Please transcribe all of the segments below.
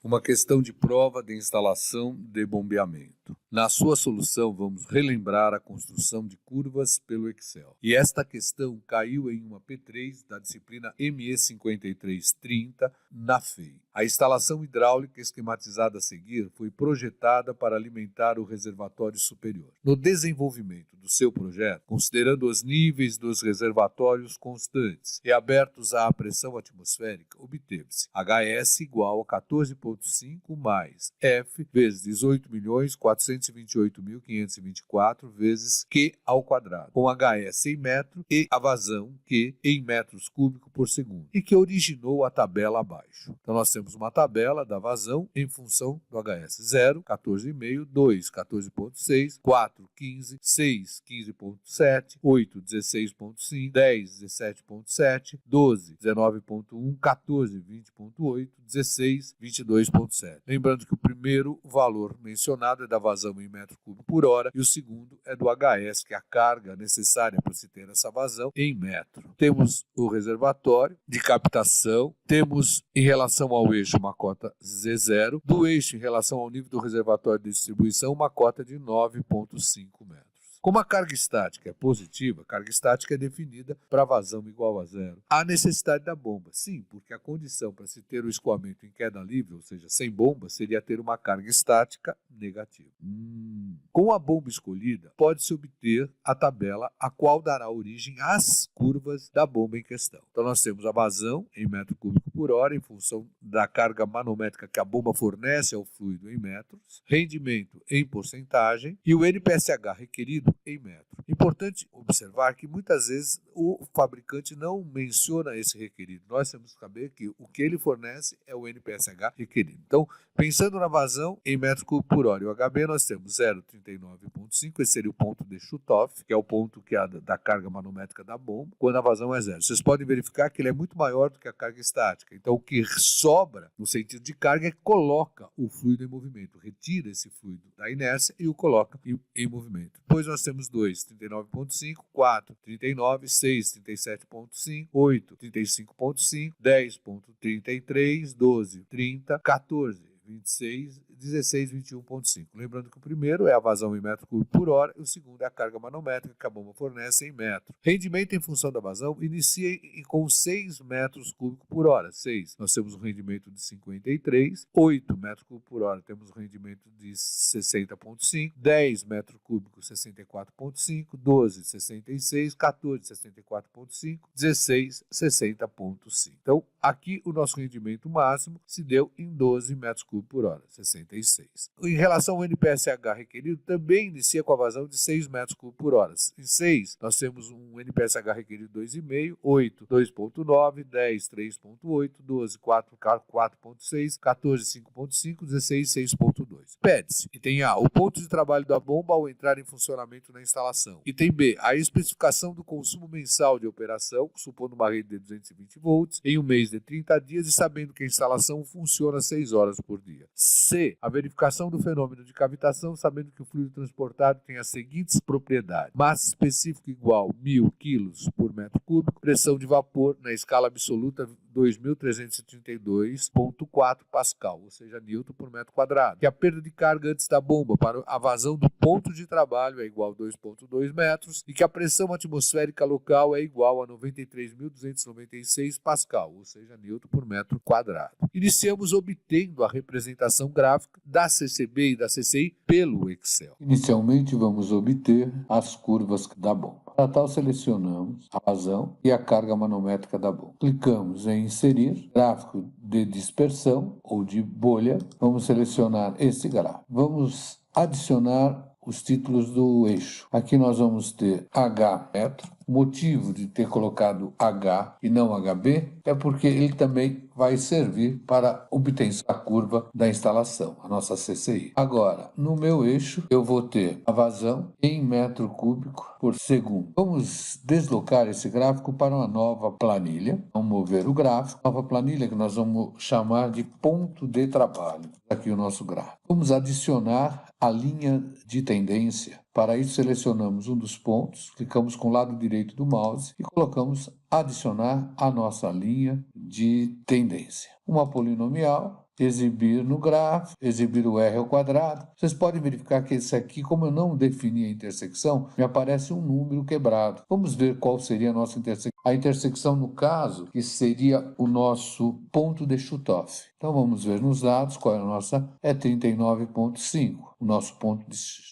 Uma questão de prova de instalação de bombeamento. Na sua solução, vamos relembrar a construção de curvas pelo Excel. E esta questão caiu em uma P3 da disciplina ME 5330 na FEI. A instalação hidráulica esquematizada a seguir foi projetada para alimentar o reservatório superior. No desenvolvimento do seu projeto, considerando os níveis dos reservatórios constantes e abertos à pressão atmosférica, obteve-se HS igual a 14,5 mais F vezes 18.428.524 vezes Q ao quadrado, com HS em metro e a vazão Q em metros cúbicos por segundo, e que originou a tabela abaixo. Então nós temos uma tabela da vazão em função do HS 0, 14,5, 2, 14,6, 4, 15, 6, 15,7, 8, 16,5, 10, 17,7, 12, 19,1, 14, 20,8, 16, 22,7. Lembrando que o primeiro valor mencionado é da vazão em metro cúbico por hora e o segundo é do HS, que é a carga necessária para se ter essa vazão em metro. Temos o reservatório de captação, temos em relação ao eixo uma cota Z0, do eixo em relação ao nível do reservatório de distribuição uma cota de 9,5 metros. Como a carga estática é positiva, a carga estática é definida para vazão igual a zero. Há necessidade da bomba? Sim, porque a condição para se ter o escoamento em queda livre, ou seja, sem bomba, seria ter uma carga estática negativa. Com a bomba escolhida, pode-se obter a tabela, a qual dará origem às curvas da bomba em questão. Então nós temos a vazão em metro cúbico por hora, em função da carga manométrica que a bomba fornece ao fluido em metros, rendimento em porcentagem e o NPSH requerido em metro. Importante observar que muitas vezes o fabricante não menciona esse requerido. Nós temos que saber que o que ele fornece é o NPSH requerido. Então, pensando na vazão em metro cúbico por hora e o HB, nós temos 0,39,5, esse seria o ponto de shutoff, que é o ponto que é da carga manométrica da bomba, quando a vazão é zero. Vocês podem verificar que ele é muito maior do que a carga estática. Então, o que sobra no sentido de carga é que coloca o fluido em movimento, retira esse fluido da inércia e o coloca em movimento. Depois nós temos 2, 39,5, 4, 39, 6, 37,5, 8, 35,5, 10,33, 12, 30, 14, 26, 16, 21,5. Lembrando que o primeiro é a vazão em metro cúbico por hora e o segundo é a carga manométrica que a bomba fornece em metro. Rendimento em função da vazão inicia com 6 metros cúbicos por hora. 6, nós temos um rendimento de 53, 8 metros cúbicos por hora temos um rendimento de 60,5, 10 metros cúbicos 64,5, 12, 66, 14, 64,5, 16, 60,5. Então, aqui o nosso rendimento máximo se deu em 12 metros cúbicos por hora, 66. Em relação ao NPSH requerido, também inicia com a vazão de 6 metros cúbicos por hora. Em 6, nós temos um NPSH requerido 2,5, 8, 2,9, 10, 3,8, 12, 4, 4,6, 14, 5,5, 16, 6,2. Pede-se, item A, o ponto de trabalho da bomba ao entrar em funcionamento na instalação. Item B, a especificação do consumo mensal de operação, supondo uma rede de 220 volts, em um mês de 30 dias e sabendo que a instalação funciona 6 horas por dia. C, a verificação do fenômeno de cavitação, sabendo que o fluido transportado tem as seguintes propriedades: massa específica igual 1.000 kg por metro cúbico, pressão de vapor na escala absoluta 2.332,4 Pascal, ou seja, Newton por metro quadrado. Que a perda de carga antes da bomba para a vazão do ponto de trabalho é igual a 2,2 metros e que a pressão atmosférica local é igual a 93.296 Pascal, ou seja, Newton por metro quadrado. Iniciamos obtendo a representação gráfica da CCB e da CCI pelo Excel. Inicialmente vamos obter as curvas da bomba. Para tal, selecionamos a vazão e a carga manométrica da bomba. Clicamos em inserir gráfico de dispersão ou de bolha. Vamos selecionar esse gráfico. Vamos adicionar os títulos do eixo. Aqui nós vamos ter H metro. O motivo de ter colocado H e não HB é porque ele também vai servir para obtenção da curva da instalação, a nossa CCI. Agora, no meu eixo, eu vou ter a vazão em metro cúbico por segundo. Vamos deslocar esse gráfico para uma nova planilha. Vamos mover o gráfico, nova planilha que nós vamos chamar de ponto de trabalho. Aqui o nosso gráfico. Vamos adicionar a linha de tendência. Para isso, selecionamos um dos pontos, clicamos com o lado direito do mouse e colocamos adicionar a nossa linha de tendência. Uma polinomial exibir no gráfico, exibir o R ao quadrado. Vocês podem verificar que esse aqui, como eu não defini a intersecção, me aparece um número quebrado. Vamos ver qual seria a nossa intersecção. A intersecção, no caso, que seria o nosso ponto de Chutoff. Então, vamos ver nos dados qual é a nossa. É 39,5, o nosso ponto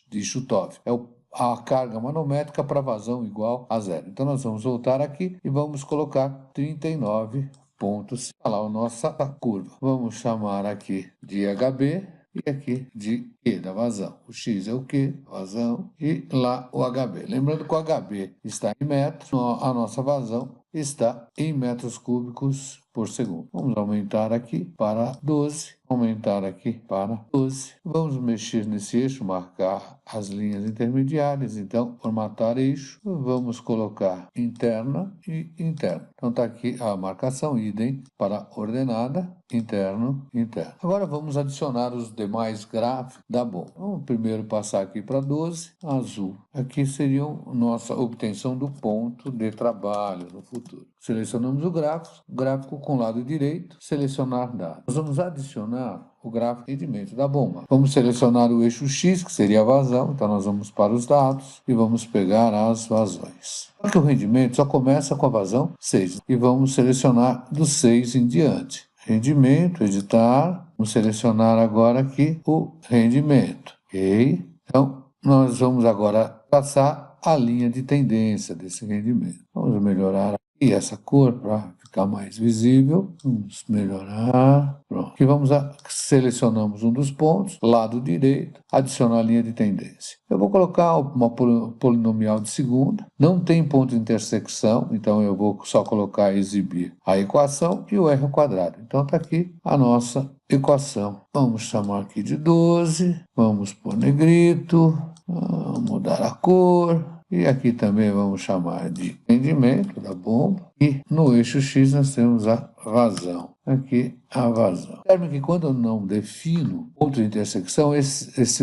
de Chutoff. É a carga manométrica para vazão igual a zero. Então, nós vamos voltar aqui e vamos colocar 39 pontos. Olha lá a nossa curva. Vamos chamar aqui de HB e aqui de Q da vazão. O X é o Q, vazão, e lá o HB. Lembrando que o HB está em metros, a nossa vazão está em metros cúbicos por segundo. Vamos aumentar aqui para 12, aumentar aqui para 12. Vamos mexer nesse eixo, marcar as linhas intermediárias. Então, formatar eixo, vamos colocar interna e interno. Então, está aqui a marcação, idem para ordenada, interno, interno. Agora, vamos adicionar os demais gráficos da bomba. Vamos primeiro passar aqui para 12, azul. Aqui seria a nossa obtenção do ponto de trabalho no futuro. Selecionamos o gráfico com o lado direito, selecionar dados. Nós vamos adicionar o gráfico de rendimento da bomba. Vamos selecionar o eixo X, que seria a vazão, então nós vamos para os dados e vamos pegar as vazões. Só que o rendimento só começa com a vazão 6 e vamos selecionar do 6 em diante. Rendimento, editar, vamos selecionar agora aqui o rendimento, ok? Então, nós vamos agora traçar a linha de tendência desse rendimento. Vamos melhorar aqui essa cor para ficar mais visível. Vamos melhorar. Pronto. Aqui selecionamos um dos pontos, lado direito, adicionar a linha de tendência. Eu vou colocar uma polinomial de segunda. Não tem ponto de intersecção, então eu vou só colocar exibir a equação e o R ao quadrado. Então está aqui a nossa equação. Vamos chamar aqui de 12. Vamos por negrito. Vamos mudar a cor. E aqui também vamos chamar de rendimento da bomba. E no eixo X nós temos a vazão. Aqui a vazão. Termo que quando eu não defino ponto de intersecção,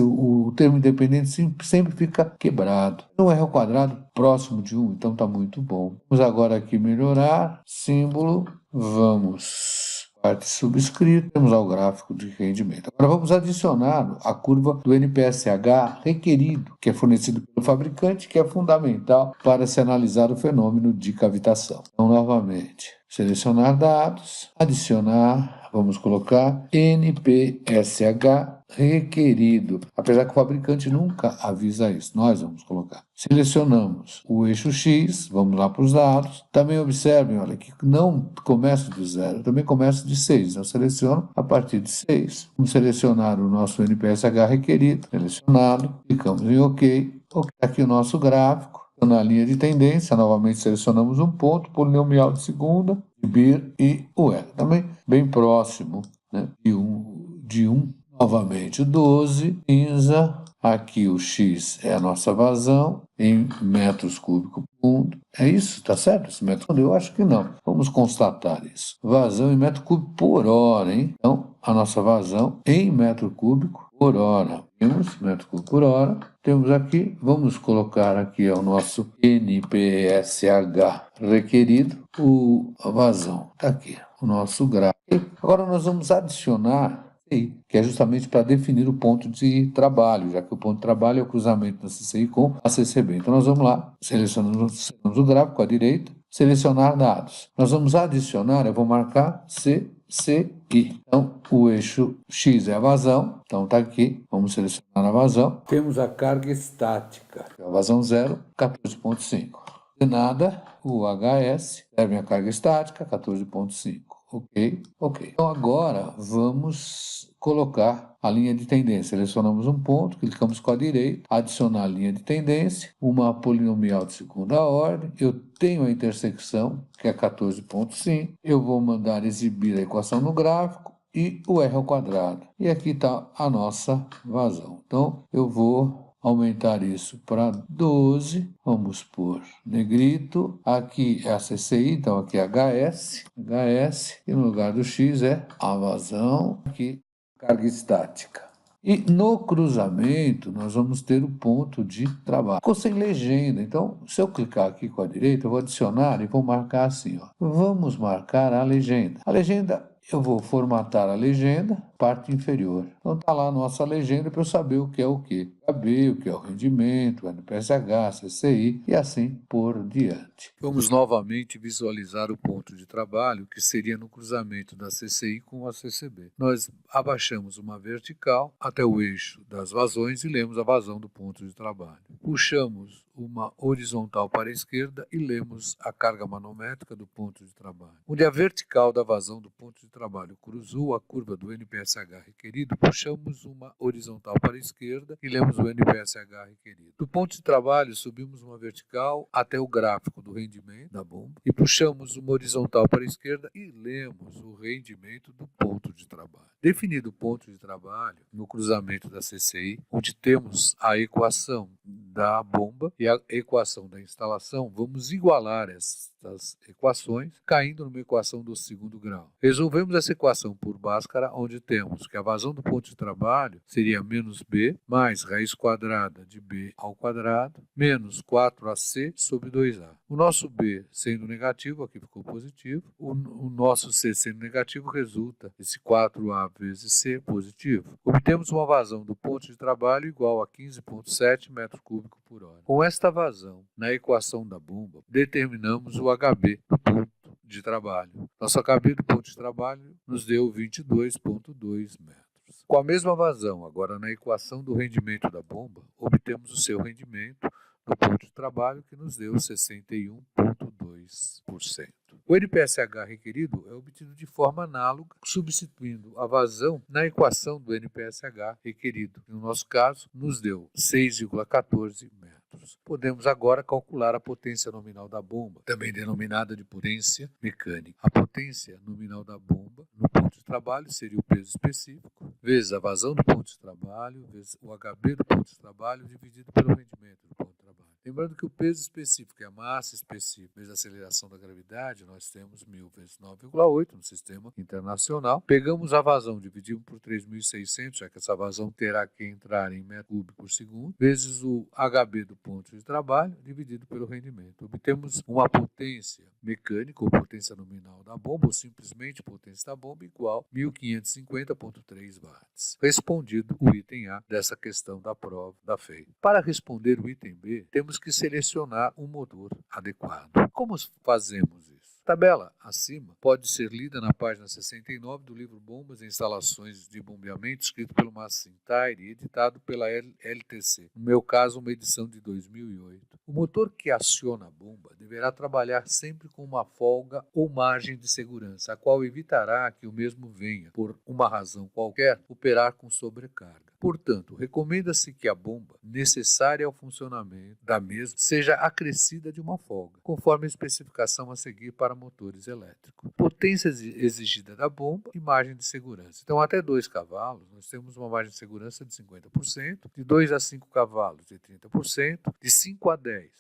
o termo independente sempre fica quebrado. No R ao quadrado próximo de 1, então está muito bom. Vamos agora aqui melhorar. Símbolo. Vamos parte subscrita, temos lá o gráfico de rendimento. Agora vamos adicionar a curva do NPSH requerido, que é fornecido pelo fabricante, que é fundamental para se analisar o fenômeno de cavitação. Então, novamente, selecionar dados, adicionar, vamos colocar NPSH requerido, apesar que o fabricante nunca avisa isso, nós vamos colocar. Selecionamos o eixo X, vamos lá para os dados. Também observem, olha, que não começa do 0, também começa de 6. Eu seleciono a partir de 6. Vamos selecionar o nosso NPSH requerido, selecionado, clicamos em OK. Aqui o nosso gráfico, na linha de tendência, novamente selecionamos um ponto, polinomial de segunda, BIR e o R. Também bem próximo, né, de 1. Novamente 12, cinza, aqui o X é a nossa vazão, em metros cúbicos por segundo. É isso? Tá certo esse metro cúbico? Eu acho que não. Vamos constatar isso. Vazão em metro cúbico por hora, hein? Então, a nossa vazão em metro cúbico por hora. Temos metro cúbico por hora. Temos aqui, vamos colocar aqui o nosso NPSH requerido, a vazão. Está aqui, o nosso gráfico. Agora nós vamos adicionar que é justamente para definir o ponto de trabalho, já que o ponto de trabalho é o cruzamento da CCI com a CCB. Então, nós vamos lá, selecionamos o gráfico à direita, selecionar dados. Nós vamos adicionar, eu vou marcar CCI. Então, o eixo X é a vazão, então está aqui, vamos selecionar a vazão. Temos a carga estática, a vazão 0, 14,5. De nada, o HS, serve a carga estática, 14,5. Ok. Então, agora vamos colocar a linha de tendência. Selecionamos um ponto, clicamos com a direita, adicionar a linha de tendência, uma polinomial de segunda ordem. Eu tenho a intersecção, que é 14,5. Eu vou mandar exibir a equação no gráfico e o R ao quadrado. E aqui está a nossa vazão. Então, eu vou aumentar isso para 12, vamos por negrito, aqui é a CCI, então aqui é HS, e no lugar do X é a vazão, aqui carga estática. E no cruzamento nós vamos ter o ponto de trabalho. Ficou sem legenda, então se eu clicar aqui com a direita, eu vou adicionar e vou marcar assim, ó. Vamos marcar a legenda. A legenda, eu vou formatar a legenda, parte inferior. Então está lá a nossa legenda para eu saber o que é o quê. HB, o que é o rendimento, o NPSH, CCI e assim por diante. Vamos novamente visualizar o ponto de trabalho, que seria no cruzamento da CCI com a CCB. Nós abaixamos uma vertical até o eixo das vazões e lemos a vazão do ponto de trabalho. Puxamos uma horizontal para a esquerda e lemos a carga manométrica do ponto de trabalho. Onde a vertical da vazão do ponto de trabalho cruzou a curva do NPSH requerido, puxamos uma horizontal para a esquerda e lemos o NPSH requerido. Do ponto de trabalho, subimos uma vertical até o gráfico do rendimento da bomba e puxamos uma horizontal para a esquerda e lemos o rendimento do ponto de trabalho. Definido o ponto de trabalho no cruzamento da CCI, onde temos a equação da bomba e a equação da instalação, vamos igualar essas equações, caindo numa equação do segundo grau. Resolvemos essa equação por Bhaskara, onde temos que a vazão do ponto de trabalho seria menos B, mais raiz quadrada de B ao quadrado, menos 4AC sobre 2A. O nosso B sendo negativo, aqui ficou positivo, o nosso C sendo negativo, resulta esse 4A vezes C positivo. Obtemos uma vazão do ponto de trabalho igual a 15,7 metros cúbicos por hora. Com esta vazão, na equação da bomba, determinamos o HB do ponto de trabalho. Nosso HB do ponto de trabalho nos deu 22,2 metros. Com a mesma vazão, agora na equação do rendimento da bomba, obtemos o seu rendimento no ponto de trabalho, que nos deu 61,2%. O NPSH requerido é obtido de forma análoga, substituindo a vazão na equação do NPSH requerido. No nosso caso, nos deu 6,14 metros. Podemos agora calcular a potência nominal da bomba, também denominada de potência mecânica. A potência nominal da bomba no ponto de trabalho seria o peso específico, vezes a vazão do ponto de trabalho, vezes o HB do ponto de trabalho, dividido pelo rendimento do ponto de trabalho. Lembrando que o peso específico e a massa específica vezes a aceleração da gravidade, nós temos 1000 vezes 9,8 no sistema internacional. Pegamos a vazão, dividimos por 3.600, já que essa vazão terá que entrar em metro cúbico por segundo, vezes o HB do ponto de trabalho, dividido pelo rendimento. Obtemos uma potência mecânica, ou potência nominal da bomba, ou simplesmente potência da bomba, igual a 1.550,3 watts. Respondido o item A dessa questão da prova da FEI. Para responder o item B, temos que selecionar um motor adequado. Como fazemos isso? A tabela acima pode ser lida na página 69 do livro Bombas e Instalações de Bombeamento, escrito pelo Massim Tire e editado pela LTC. No meu caso, uma edição de 2008. O motor que aciona a bomba deverá trabalhar sempre com uma folga ou margem de segurança, a qual evitará que o mesmo venha, por uma razão qualquer, operar com sobrecarga. Portanto, recomenda-se que a bomba necessária ao funcionamento da mesma seja acrescida de uma folga, conforme a especificação a seguir para motores elétricos. Potência exigida da bomba e margem de segurança. Então, até 2 cavalos, nós temos uma margem de segurança de 50%, de 2 a 5 cavalos, de 30%, de 5 a 10,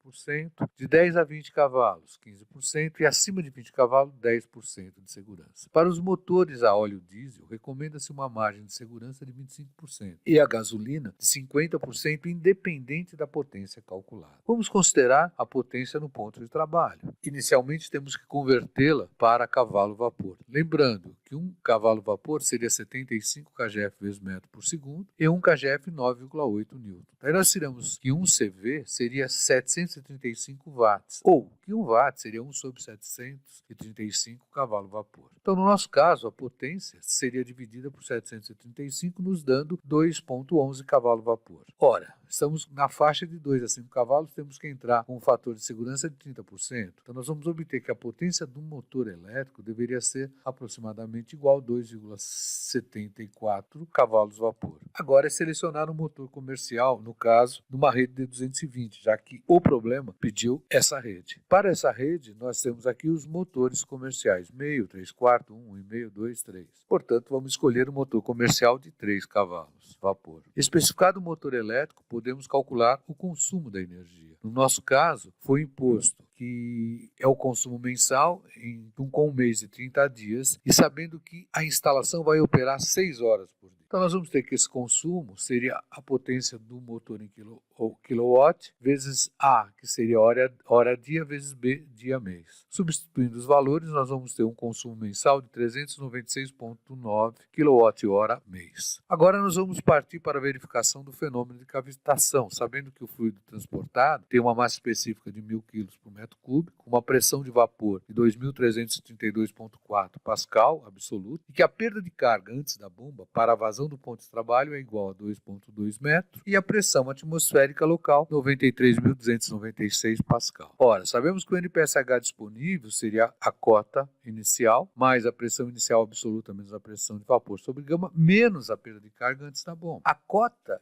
20%, de 10 a 20 cavalos, 15%, e acima de 20 cavalos, 10% de segurança. Para os motores a óleo diesel, recomenda-se uma margem de segurança de 25% e a gasolina de 50%, independente da potência calculada. Vamos considerar a potência no ponto de trabalho. Inicialmente, temos que convertê-la para cavalo-vapor. Lembrando que um cavalo-vapor seria 75 kgf vezes metro por segundo e 1 kgf 9,8 N. Daí nós tiramos que 1 CV seria 735 watts, ou que 1 watt seria 1 sobre 735 cavalo-vapor. Então, no nosso caso, a potência seria dividida por 735, nos dando 2,11 cavalo-vapor. Ora, estamos na faixa de 2 a 5 cavalos, temos que entrar com um fator de segurança de 30%. Então, nós vamos obter que a potência do motor elétrico deveria ser aproximadamente igual a 2,74 cavalos-vapor. Agora é selecionar um motor comercial, no caso, numa rede de 220, já que o problema pediu essa rede. Para essa rede, nós temos aqui os motores comerciais, meio, 3/4, 1,5, 2, 3. Portanto, vamos escolher um motor comercial de 3 cavalos, vapor. Especificado o motor elétrico, podemos calcular o consumo da energia. No nosso caso, foi imposto que é o consumo mensal com um mês de 30 dias e sabendo que a instalação vai operar 6 horas por dia. Então nós vamos ter que esse consumo seria a potência do motor em quilowatt, vezes A, que seria hora-dia, vezes B, dia-mês. Substituindo os valores, nós vamos ter um consumo mensal de 396,9 kWh/mês. Agora nós vamos partir para a verificação do fenômeno de cavitação, sabendo que o fluido transportado tem uma massa específica de 1.000 kg por metro cúbico, uma pressão de vapor de 2.332,4 pascal absoluto, e que a perda de carga antes da bomba para a vazão do ponto de trabalho é igual a 2,2 metros, e a pressão atmosférica local 93.296 pascal. Ora, sabemos que o NPSH disponível seria a cota inicial, mais a pressão inicial absoluta menos a pressão de vapor sobre gama, menos a perda de carga antes da bomba. A cota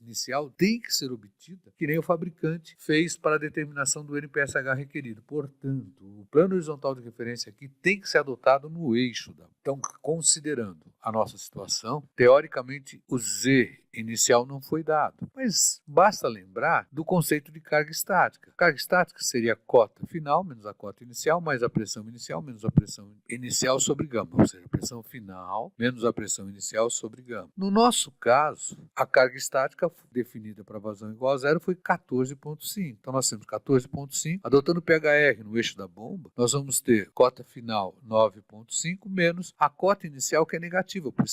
inicial tem que ser obtida, que nem o fabricante fez para a determinação do NPSH requerido. Portanto, o plano horizontal de referência aqui tem que ser adotado no eixo da. Então, considerando a nossa situação, teoricamente o Z inicial não foi dado, mas basta lembrar do conceito de carga estática. Carga estática seria a cota final menos a cota inicial, mais a pressão inicial menos a pressão inicial sobre gama, ou seja, a pressão final menos a pressão inicial sobre gama. No nosso caso, a carga estática definida para vazão igual a zero foi 14,5. Então nós temos 14,5, adotando o PHR no eixo da bomba, nós vamos ter cota final 9,5 menos a cota inicial, que é negativa, pois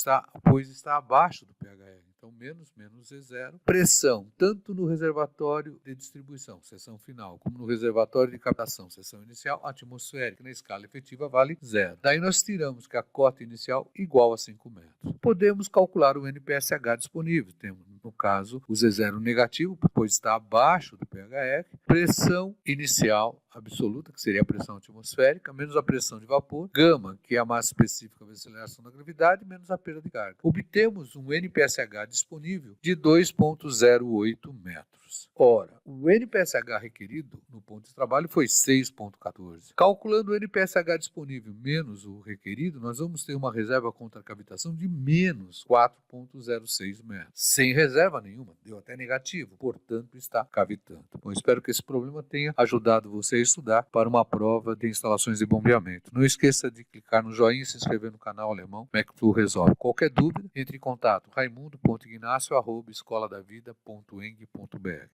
está abaixo do PHR. Então, menos E0. Pressão, tanto no reservatório de distribuição, seção final, como no reservatório de captação, seção inicial, atmosférica, na escala efetiva, vale 0. Daí nós tiramos que a cota inicial igual a 5 metros. Podemos calcular o NPSH disponível. Temos, no caso, o Z0 negativo, pois está abaixo do PHR. Pressão inicial absoluta, que seria a pressão atmosférica, menos a pressão de vapor, gama, que é a massa específica da aceleração da gravidade, menos a perda de carga. Obtemos um NPSH disponível de 2,08 metros. Ora, o NPSH requerido no ponto de trabalho foi 6,14. Calculando o NPSH disponível menos o requerido, nós vamos ter uma reserva contra a cavitação de menos 4,06 metros. Sem reserva nenhuma, deu até negativo, portanto está cavitando. Bom, espero que esse problema tenha ajudado você a estudar para uma prova de instalações de bombeamento. Não esqueça de clicar no joinha e se inscrever no canal alemão MecFlu Resolve. Qualquer dúvida, entre em contato raimundo.ignacio@escoladavida.eng.br.